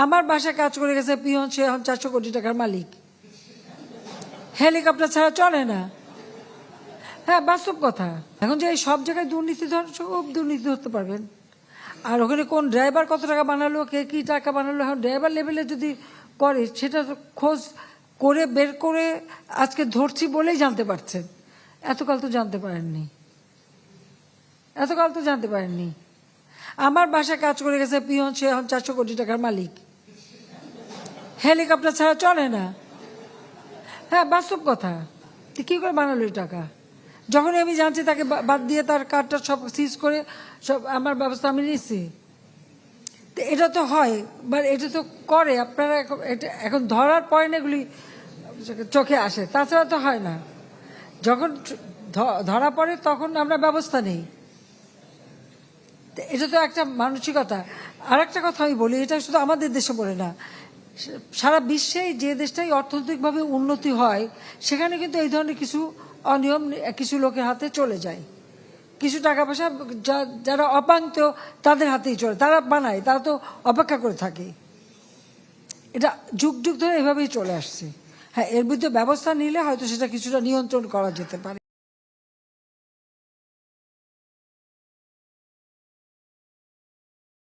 আমার বাসায় কাজ করে গেছে পিয়ন, সে এখন 400 কোটি টাকার মালিক। হেলিকপ্টার ছাড়া চলে না। হ্যাঁ, বাস্তব কথা। এখন যে সব জায়গায় দুর্নীতি সব দুর্নীতি ধরতে পারবেন। আর ওখানে কোন ড্রাইভার কত টাকা বানালো, কে কি টাকা বানালো, এখন ড্রাইভার লেভেলে যদি করে সেটা খোঁজ করে বের করে আজকে ধরছি বলেই জানতে পারছেন। এতকাল তো জানতে পারেননি, এতকাল তো জানতে পারেননি। আমার বাসায় কাজ করে গেছে পিয়ন, সে এখন 400 কোটি টাকার মালিক। হেলিকপ্টার ছাড়া চলে না। হ্যাঁ, বাস্তব কথা। কি করে বানালো এই টাকা? যখনই আমি জানছি তাকে বাদ দিয়ে তার কার্ডটা সব সিজ করে সব আমার ব্যবস্থা আমি নিচ্ছি। তো এটা তো হয়, বাট এটা তো করে আপনারা এখন ধরার পয়েন্ট এগুলি চোখে আসে, তাছাড়া তো হয় না। যখন ধরা পড়ে তখন আমরা ব্যবস্থা নেই। এটা তো একটা মানসিকতা। আর একটা কথা আমি বলি, এটা শুধু আমাদের দেশে বলে না, সারা বিশ্বেই যে দেশটাই অর্থনৈতিকভাবে উন্নতি হয় সেখানে কিন্তু এই ধরনের কিছু অনিয়ম কিছু লোকের হাতে চলে যায়। কিছু টাকা পয়সা যারা অপাঙ্ক্ত তাদের হাতেই চলে, তারা বানায়, তারা তো অপেক্ষা করে থাকে। এটা যুগ যুগ ধরে এভাবেই চলে আসছে। হ্যাঁ, এর বিরুদ্ধে ব্যবস্থা নিলে হয়তো সেটা কিছুটা নিয়ন্ত্রণ করা যেতে পারে।